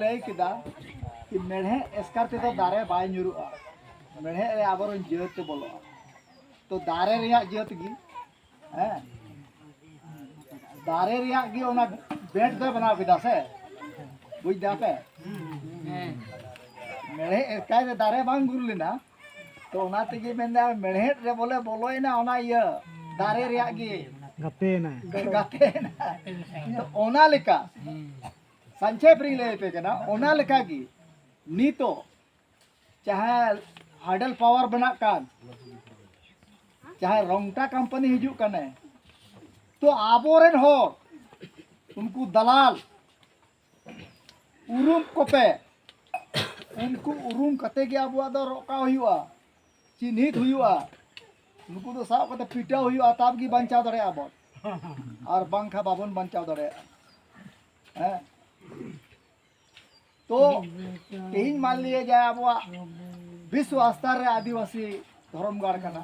लय किदा कि मेढ़े एस्कार ते तो दारे बाय nyuruआ मेढ़े रे आबर जेत ते बोलो तो दारे रिया जेत गी हैं दारे रिया गी ओना बेड दे बना किदा से बुझ दा पे मेढ़े एस्कार ते दारे बांग गुर लेना तो ओना तेगी मेंदा मेढ़े रे बोले बोलोइना ओना इया दारे रिया गी गाते ना तो ओना लेका संक्षेप री ले पे कना ओना लेका गी नीतो चाहे हाइडल पावर बना कान चाहे रोंगटा कंपनी हिजू कने तो आबोरेन हो उनको दलाल उरुम कोपे उनको उरुम कते गे आबुआ दो रोका हुआ चिन्हित हुआ उनको तो साब कते पिटा हुआ ताब की बंचा दरे आबो और बांखा बाबन बंचा दरे हैं तो तेज मान लिए जाए अब विश्व स्तर रे आदिवासी धर्मगढ़ करना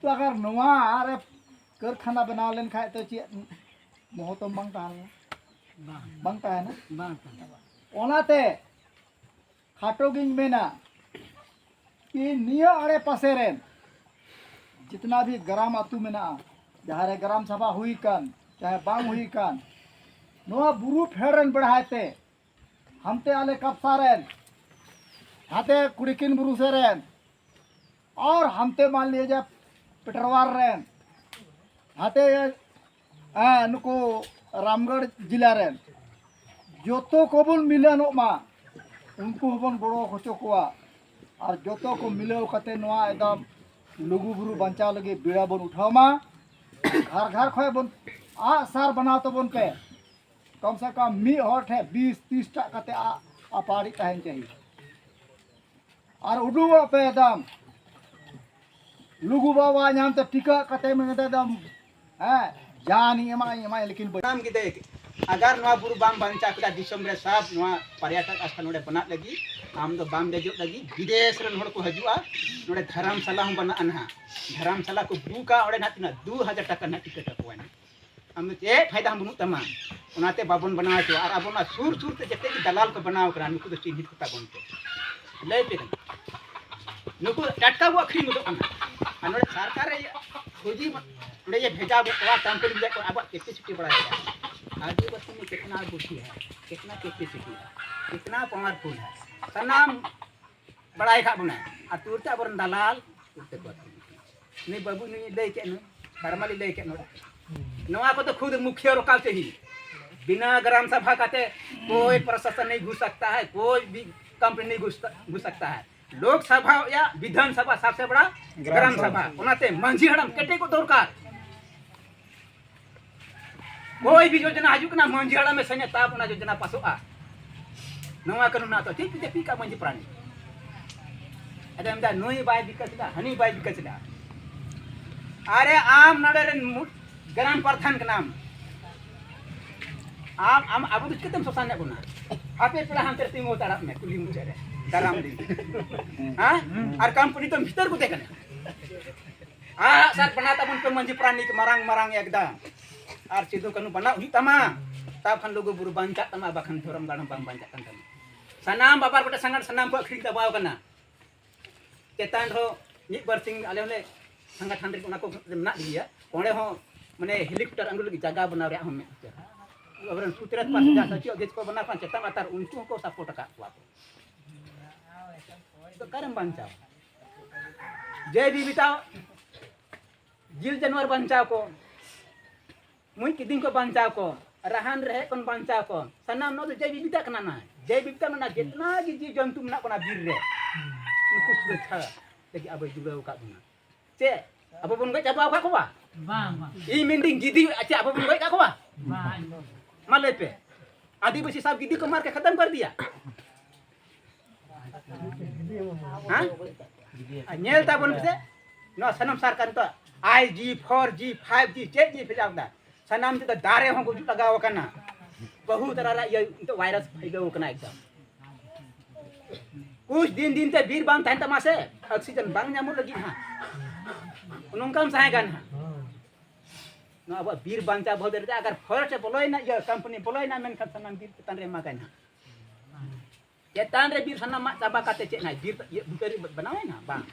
तो अगर नवा अरे कारखाना बनाव लेन खाए तो चे मोहतम बंगता है ना ओनाते खाटो गिंग मेना कि निया अड़े पासे रेन जितना भी ग्राम अतु मेना जहाँ रे ग्राम सभा हुई कान चाहे बांग हुई कान नवा बुरु फेरन बढ़ाते हमते आले कपसारेन हाथे कुड़िकिन बुरु से रेन और हमते मान लिए जा पिटरवार रेन हाथे नुको रामगढ़ जिला रेन जोतो को बन मिलन मा उनको बन बड़ो खचो कोआ और जोतो को मिले कते नवा एकदम लुगु बुरु बंचाव लगे बीड़ा बन उठाओ मा घर घर खोए बन आ सार बनाओ तो बन पे कम से कम मी हॉट है 20-30 टका अपाड़ी तहन चाहिए और उडुआ पे एकदम लुगु बाबा नाम तो टिका कते में एकदम है जानी एमा लेकिन नाम की देख अगर नवा बुरु बाम बांचा कदा दिसम रे सब नवा पर्यटक स्थल नोडे बना लगी आम दो बाम देजो लगी विदेश रन होड़ को हजुआ नोडे धर्मशाला हम बना अनहा धर्मशाला को बुका ओडे ना तिना 2000 टका ना टिकट को हम चे फायदा हम तमा उनाते बाबन बनाव तो और अब सुर सुर ते जते दलाल को बनाव करा नुकु तो चिन्हित कोता बनते ले पे नुकु टटका वो अखरी मुदो अना अनोडे सरकार रे खोजी नोडे ये भेजा बा कंपनी जे को अब कैपेसिटी बढ़ाया आदिवासी में कितना बुद्धि है कितना कैपेसिटी है कितना पावरफुल है सनाम बड़ाई खा बना अतुरता बरन दलाल तुरते को नहीं बाबू नहीं ले के न फरमाली ले के नोडे नवा को तो खुद मुखिया रोकाल चाहिए बिना ग्राम सभा काते कोई प्रशासन नहीं घुस सकता है कोई भी कंपनी नहीं घुस सकता है लोकसभा या विधानसभा सबसे बड़ा ग्राम सभा उनाते मंझी हड़म केटे को दरकार कोई भी योजना हजु ना मंझी हड़म में सने ताप ना योजना पासोआ नवा कनु ना तो ठीक ठीक का मंझी प्राणी अदम नोई बाय विकसदा हनी बाय विकसदा अरे आम नडरे ग्राम प्रधान के नाम आम अब तो कितने सोसाने गुना आपे पड़ा हम तेरे तीनों तारा में कुली मुझे रे दाराम दी हां और कंपनी तो भीतर को देखने सर बनाता बन पे मंजी प्राणी के मरांग एकदम और सिद्धू कनु बना हुई तमा तब खन लोगो बुरु बांचा तमा बखन धरम गाड़म बांग बांचा तन सनाम बाबार कोटे संगठ सनाम को अखरी दबाव कना चेतान हो नि बरसिंग आले होले संगठन रे को ना दिया कोणे हो माने हेलीकॉप्टर अंगुल की जगह बना रे हम अबरन सुतरत पास जा सचिव गेज को बना पान चेता मातार उनको को सपोर्ट का तो करम बंचाओ जय भी बिताओ जीव जानवर बंचाओ को मुई किदिन को बंचाओ को रहन रहे कौन बंचाओ को सनाम नो जय भी बिता कना ना जय बिता ना जितना की जीव जंतु ना कोना वीर रे उनको सुरक्षा लगी अब जुगाव का बना चे अब बन गई जाबा का को बा ई मिंडिंग गिदी अच्छा अब बन गई का को बा माले पे आदिवासी साहब गिदी को मार के खत्म कर दिया हां नेल ता बन से नो सनम सरकार तो IG 4G 5G 6G फिजावदा सनम तो दारे हो को लगाव कना बहुत तरह ये तो वायरस फैलाव कना एकदम कुछ दिन ते वीर बांग थान तमासे ऑक्सीजन बांग ᱧᱟᱢᱚᱜ लगी हां उनका हम सहाय गन ᱱᱚᱣᱟ ᱟᱵᱚ ᱵᱤᱨ ᱵᱟᱧᱪᱟᱣ ᱵᱚ ᱫᱟᱲᱮᱭᱟᱜᱼᱟ ᱟᱜᱟᱨ ᱯᱷᱚᱨᱮᱥᱴ ᱵᱚᱞᱚᱭᱮᱱᱟ ᱤᱭᱟᱹ ᱠᱳᱢᱯᱟᱱᱤ ᱵᱚᱞᱚᱭᱮᱱᱟ ᱢᱮᱱᱠᱷᱟᱱ ᱥᱟᱱᱟᱢ ᱵᱤᱨ ᱪᱮᱛᱟन ᱨᱮ ᱮᱢᱟᱜᱟᱭ ᱱᱟ चेतान रे बीर साना मा चाबा काते चेक ना बीर बुटरी बनावे ना बांग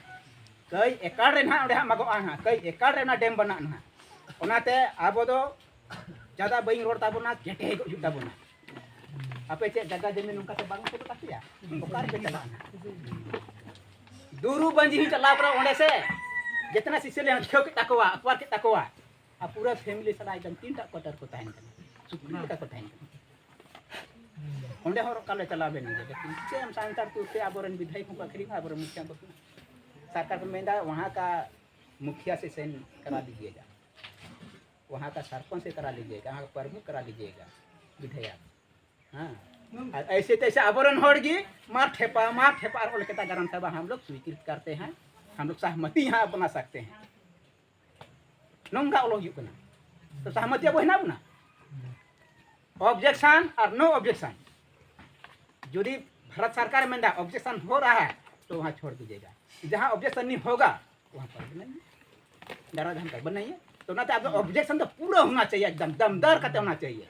कई एकड़ रे ना ओडे हा मगो आ कई एकड़ रे ना डेम बना ना ओनाते आबो दो ज्यादा बई रोड ताबोना केटे को जुटा बोना आपे चे जगह जमीन उनका से बांग को काटिया ओकार पे चला ना दूरू बंजी ही चला पर ओंडे से जितना सिसले खियो के ताकोवा अकवार के ताकोवा आ पूरा फैमिली सला एकदम 3 टा क्वार्टर को ताहन कना सुकुन का को ताहन कना ओंडे हर काले चला बेन लेकिन से हम सांतार तुते आबोरन विधायक को आखिरी आबोरन मुखिया को सरकार को मेंदा वहां का मुखिया से साइन करा दीजिएगा वहां का सरपंच से करा लीजिएगा वहां का प्रमुख करा लीजिएगा विधायक हां ऐसे तैसे आबोरन होड़गी मार ठेपा और कहता ग्राम सभा हम लोग स्वीकृत करते हैं हम लोग सहमति यहाँ बना सकते हैं नोंगा ओलो हुई कना तो सहमति अब है ना बना ऑब्जेक्शन और नो ऑब्जेक्शन यदि भारत सरकार में ऑब्जेक्शन हो रहा है तो वहाँ छोड़ दीजिएगा जहाँ ऑब्जेक्शन नहीं होगा वहाँ पर बनाइए डरा धमका बनाइए तो ना तो ऑब्जेक्शन तो पूरा होना चाहिए एकदम दमदार करते होना चाहिए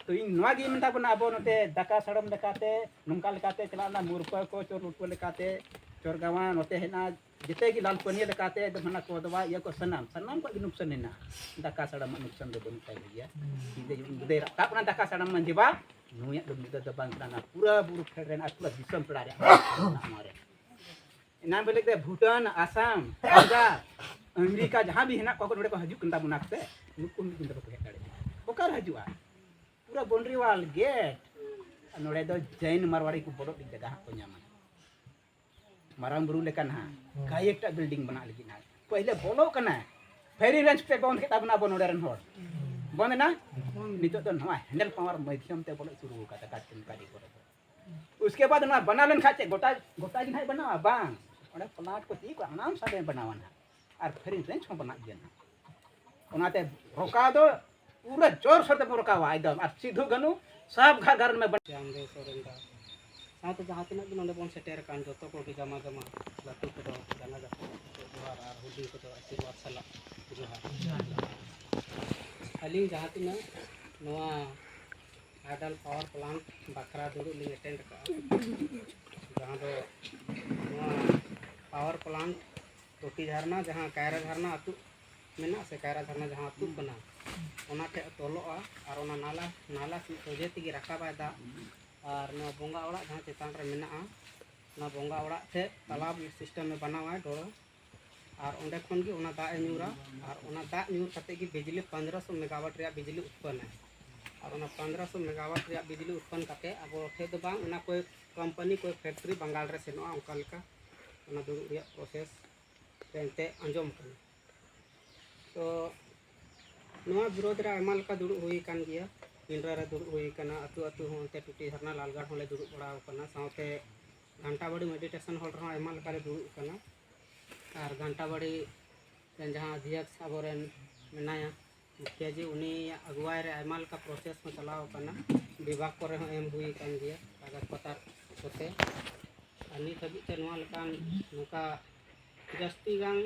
तो इन नवागी में बना अब नते दाका सड़म लेकाते नुमका लेकाते चलाना मुरपा को चोर उठको लेकाते चोर गावा नते है ना जिते की लाल पनिया लेकाते दमना को दवा ये को सनाम को नुकसान है ना दाका सड़म नुकसान दो बन चाहिए सीधे दे अपना दाका सड़म मन दिबा नुया दम दे बांग ना पूरा बुरु फेडरेन पूरा दिसम पड़ा रे हमारे नाम बोले के भूटान आसाम पंजाब अमेरिका जहां भी है ना को नोडे को हजू कंदा बनाते नुकु कंदा को हेटाड़े ओकार हजुआ पूरा बाउंड्री वाल गेट नोडे दो जैन मारवाड़ी को बड़ो जगह को न्यामा माराम बुरु लेकन हा काई एकटा बिल्डिंग बना लगी ना पहले बोलो कना फेरी रेंज पे बंद के तबना बनोडे रन होड़ बंद ना नितो तो नवा हैंडल पावर माध्यम ते बोलो शुरू का काटन काडी करे उसके बाद ना बना लन खाचे गोटा गोटा दिन है बनावा बांग ओडे प्लाट को ती को आराम से बनावाना और फेरी रेंज को बना दिया ना ओनाते रोका दो पूरा जोर से रोकावा एकदम और सीधो गनु सब घर घर में बन जामदे सोरेंदा साथ जहाँ तीन भी नोडे बन सेटेर कान जो को जमा जमा लातु को जाना जाता जोहार और हुडी को आशीर्वाद सला जोहार अली जहाँ तीन नवा आइडल पावर प्लांट बखरा दुरु लिंग अटेंड का जहाँ दो नवा पावर प्लांट टोटी झरना जहाँ कायरा झरना अतु मेना से कायरा झरना जहाँ अतु बना ओनाते तोलोआ और ओना नाला नाला सोजे तिगी रकाबा दा और ना बोंगा ओड़ा जहाँ चेतान रे मेना ना बोंगा ओड़ा थे तालाब सिस्टम में बनावा है डोरो और ओंडे खन गी ओना दाग न्यूरा और ओना दाग न्यूर कते की बिजली 1500 मेगावाट रे बिजली उत्पन्न है और ओना 1500 मेगावाट रे बिजली उत्पन्न कते अब थे दो बांग ओना कोई कंपनी कोई फैक्ट्री बंगाल रे सेनोआ ओंका लेका ओना दुरु रे प्रोसेस तेंते अंजम कना तो नवा विरोध रे आयमा लेका दुरु हुई कान गिया पिंडरा रे दुरु हुई कना अतु अतु होंते टूटी झरना लालगढ़ होले दुरु बड़ा कना साथे घंटाबाड़ी मेडिटेशन हॉल रे आयमा लेका रे दुरु कना और घंटाबाड़ी जहाँ अध्यक्ष अबोरेन मेनाया मुखिया जी उनी अगुवाई रे आयमा लेका प्रोसेस में चलाव कना विभाग को रे एम हुई कान गिया कागज पत्र होते नित हबी ते नवा लेकान नुका जस्ती गांग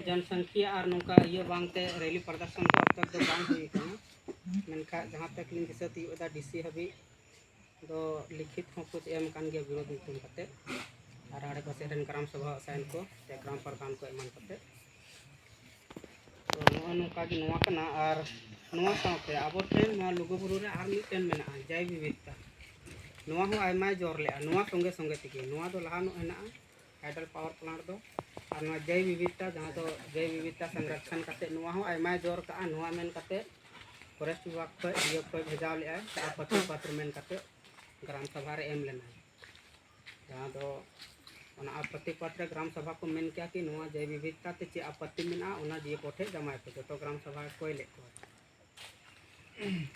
जनसंख्या और नुका ये बांगते रैली प्रदर्शन को अब तक दो बांग हुई कना मेनका जहाँ तक लिंग दिसती ओदा डीसी हबी दो लिखित हो कुछ एम कान गिया विरोध नितुम कते और आड़े पासे रेन ग्राम सभा साइन को ते ग्राम प्रधान को एमान कते तो नुका की नुआ कना और नुआ साथे आबो ठेन नुआ लुगुबुरु रे आर मिटेन मेना जय विविधता नुआ हो आयमा जोर ले नुआ संगे संगे तिगी नुआ दो लहानो हेना हाइडल पावर प्लांट दो और नुआ जय विविधता जहाँ तो जय विविधता संरक्षण कते नुआ हो आयमा जोर का नुआ मेन कते फॉरेस्ट विभाग को ये कोई भेजाव ले आपत्ति पत्र मेन करते ग्राम सभा रे एम लेना जहाँ दो आपत्ति पत्र ग्राम सभा को मेन क्या कि नुआ जय विविधता ते चे आपत्ति मेना ओना दिए कोठे जमा पे तो ग्राम सभा कोई ले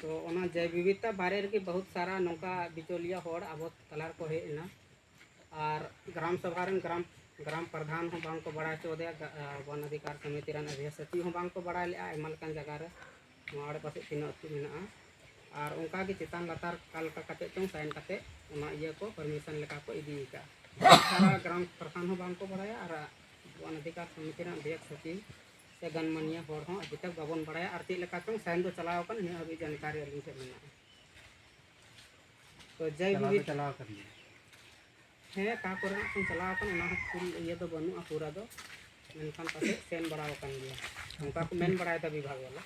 तो ओना जय विविधता बारे रे बहुत सारा नौका बिचौलिया होड़ अब तलार को हेना और ग्राम सभा रे ग्राम प्रधान हो बांग को बड़ा चो दे वन अधिकार समिति रन अध्यक्ष सचिव हो बांग को बड़ा ले एमल कान जगह रे आड़े पासे तीन अतु मेना और उनका के चेतान लतार काल का कते चों साइन कते ओना इया को परमिशन लेका को इदी का सारा ग्राम प्रधान हो बांग को बड़ाया और वन अधिकार समिति रन अध्यक्ष सचिव से गनमनिया होड़ हो अभी तक बाबन बड़ाया और चेक लेका चों साइन दो चलाव कन इन अभी जानकारी अलिंग ठे मेना तो जय विविध चलाव कर है का करे तुम चलाव कन ओना फुल ये तो बनु पूरा दो मेनखान पासे सेन बड़ाव कन गया उनका को मेन बड़ाया था विभाग वाला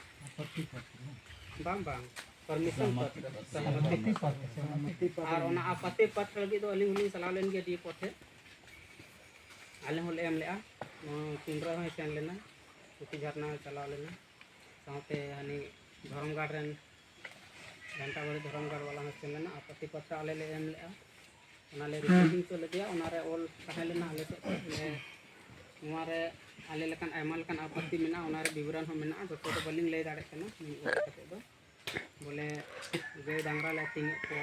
बांग बांग परमिशन पत्र सहमति पत्र और ओना आपत्ति पत्र लगी तो अलिंग चलाव लेन गया डी पथे आले होले एम लेआ पिंडरा हो सेन लेना टूटी झरना चलाव लेना साथे हनी धर्मगढ़ रेन घंटा बड़ी धर्मगढ़ वाला हो सेन लेना आपत्ति पत्र आले ले एम लेआ ओना ले रिपोर्टिंग तो लगिया ओना रे ऑल ताहे लेना आले से नोआ रे आले लेकन आयमा लेकन आपत्ति मेना ओना रे विवरण हो मेना जो तो बलिंग ले दाड़े कना कते दो बोले गाय डांगरा ले तिंग को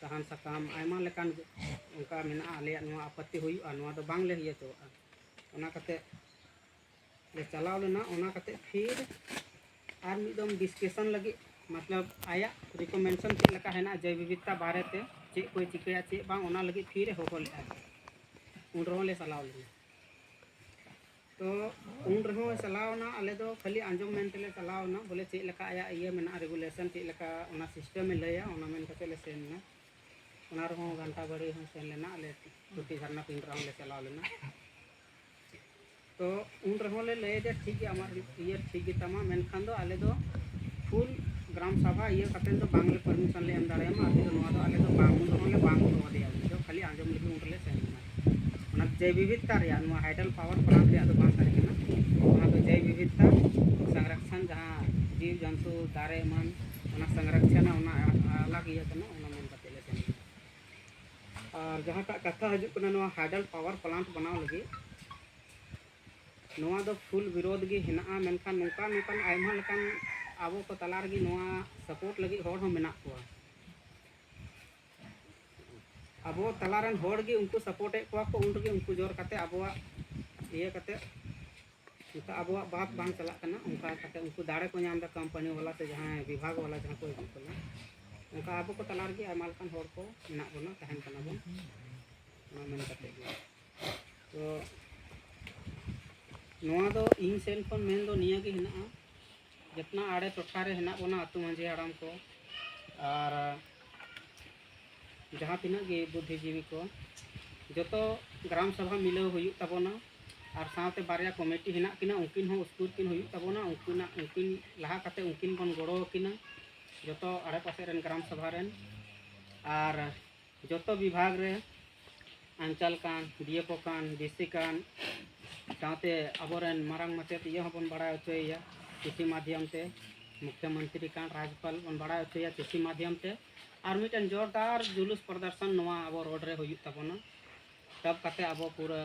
सहान सकाम आयमा लेकन उनका मेना आले नोआ आपत्ति हुई और नोआ दो बांग ले हिया तो ओना कते ले चलाव लेना ओना कते फिर आर मिदम डिस्कशन लगी मतलब आया रिकमेंडेशन चेक लका है ना जैव विविधता बारे ते चेक कोई चिकया चेक बांग ओना लगी फिर हो ले उन रहो ले चलाव लेना तो उन रहो चलावना आले दो खाली आंजम मेनते ले चलावना बोले चेक लका आया ये मेना रेगुलेशन चेक लका ओना सिस्टम में लया ओना मेन कते ले सेन ना ओना रहो घंटा बड़ी हो सेन लेना आले टूटी झरना पिंडरा ले चलाव लेना तो उन रहो ले दे ठीक है हमार ये ठीक है तमा मेनखान दो आले दो फुल ग्राम सभा ये कतेन तो बांगले परमिशन ले एम दाड़े मा आले दो नोआ दो आले दो बांग रहो ले बांग दो दे तो खाली आंजम लगी उन ले सेन ना जैव विविधता रे नोआ हाइडल पावर प्लांट रे तो बांग तारे ना ओना तो जैव विविधता संरक्षण जहां जीव जंतु दारे मन ओना संरक्षण ओना अलग ये कना ओना मेन कते ले सेन और जहां का कथा हजू कना नोआ हाइडल पावर प्लांट बनाव लगी नोआ दो फुल विरोध गी हेना मेनखान नोका नोकान आयमा लेकान आबो को तलार गी नोआ सपोर्ट लगी होड़ हो मेना को आबो तलारन होड़ गी उनको सपोर्ट को उन गी उनको जोर कते आबो ये कते उनका आबो बात बांग चला कना उनका कते उनको दाड़े को नाम दा कंपनी वाला से जहां विभाग वाला जहां कोई कना उनका आबो को तलार गी आयमा लेकान होड़ को मेना बना तहन कना बन ना मेन कते तो नोआ दो इन सेल फोन मेन दो निया गी हेना जितना आड़े टोठा रे हेना बोना अतु मांझी हराम को और जहाँ तीना गे बुद्धिजीवी को जो तो ग्राम सभा मिलाव हुई तबोना और साथे बारिया कमेटी हेना किना उनकिन हो स्कूल किन हुई तबोना उनकिन लहा कते उनकिन बन गड़ो किना जो तो आड़े पासे रेन ग्राम सभा रेन और जो तो विभाग रे अंचल कान डीएफओ कान डीसी कान साथे अबोरेन मारांग मचेत ये बन बड़ा होचया चिठी माध्यम से मुख्यमंत्री कान राज्यपाल बन बड़ा होचया चिठी माध्यम से और मिटन जोरदार जुलूस प्रदर्शन नवा अब रोड रे हुई तबना तब कते अब पूरा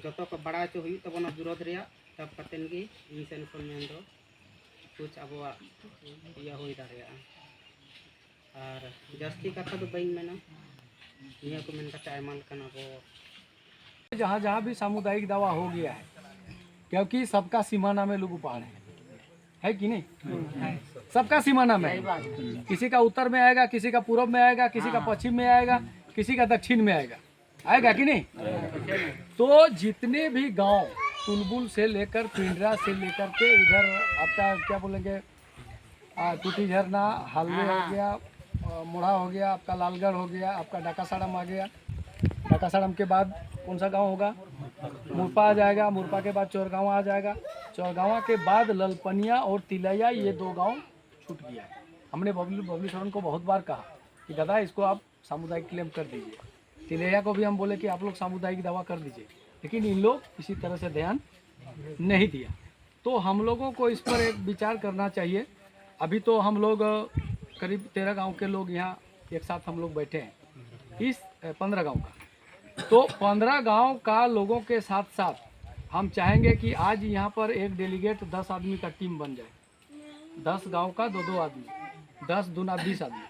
जतो को बड़ा चो हुई तबना विरोध रे तब कतेन गी मिशन को मेन दो कुछ अब या होई दाड़िया और जस्ती कथा तो बइन मेना निया को मेन कते आयमान कना अब जहाँ जहाँ भी सामुदायिक दवा हो गया है क्योंकि सबका सीमाना में लोग उपहार है कि नहीं सबका सीमाना में है। किसी का उत्तर में आएगा, किसी का पूर्व में आएगा, किसी का पश्चिम में आएगा, किसी का दक्षिण में आएगा कि नहीं। तो जितने भी गांव तुलबुल से लेकर पिंडरा से लेकर के इधर आपका क्या बोलेंगे टूटी झरना हलवे हो गया, मुढ़ा हो गया, आपका लालगढ़ हो गया, आपका डाकासाड़म आ गया, डाकासाड़म के बाद कौन सा गांव होगा, मुरपा आ जाएगा, मुरपा के बाद चौरगांव आ जाएगा, चौरगांव के बाद ललपनिया और तिलैया, ये दो गांव छूट गया है। हमने बबली शरण को बहुत बार कहा कि दादा इसको आप सामुदायिक क्लेम कर दीजिए। तिलैया को भी हम बोले कि आप लोग सामुदायिक दवा कर दीजिए, लेकिन इन लोग किसी तरह से ध्यान नहीं दिया। तो हम लोगों को इस पर एक विचार करना चाहिए। अभी तो हम लोग करीब 13 गाँव के लोग यहाँ एक साथ हम लोग बैठे हैं, इस 15 गाँव का। तो 15 गांव का लोगों के साथ साथ हम चाहेंगे कि आज यहाँ पर एक डेलीगेट 10 आदमी का टीम बन जाए। 10 गांव का 2-2 आदमी, 10 दूना 20 आदमी।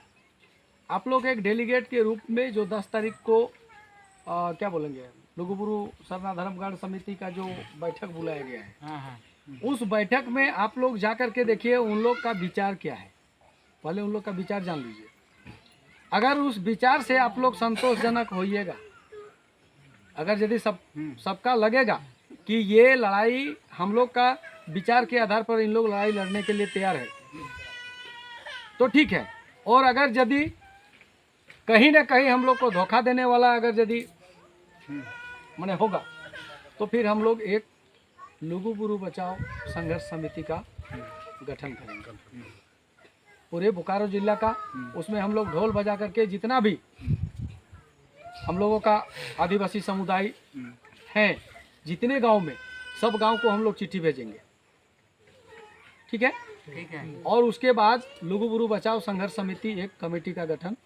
आप लोग एक डेलीगेट के रूप में जो 10 तारीख को क्या बोलेंगे लुगुबुरु सरना धर्मगढ़ समिति का जो बैठक बुलाया गया है, उस बैठक में आप लोग जा कर के देखिए उन लोग का विचार क्या है। पहले उन लोग का विचार जान लीजिए। अगर उस विचार से आप लोग संतोषजनक होइएगा, अगर यदि सबका लगेगा कि ये लड़ाई हम लोग का विचार के आधार पर इन लोग लड़ाई लड़ने के लिए तैयार है, तो ठीक है। और अगर यदि कहीं ना कहीं हम लोग को धोखा देने वाला अगर यदि माने होगा, तो फिर हम लोग एक लुगु बुरु बचाओ संघर्ष समिति का गठन करेंगे पूरे बोकारो जिला का। उसमें हम लोग ढोल बजा करके जितना भी हम लोगों का आदिवासी समुदाय है, जितने गांव में, सब गांव को हम लोग चिट्ठी भेजेंगे, ठीक है। और उसके बाद लुगु बुरु बचाओ संघर्ष समिति एक कमेटी का गठन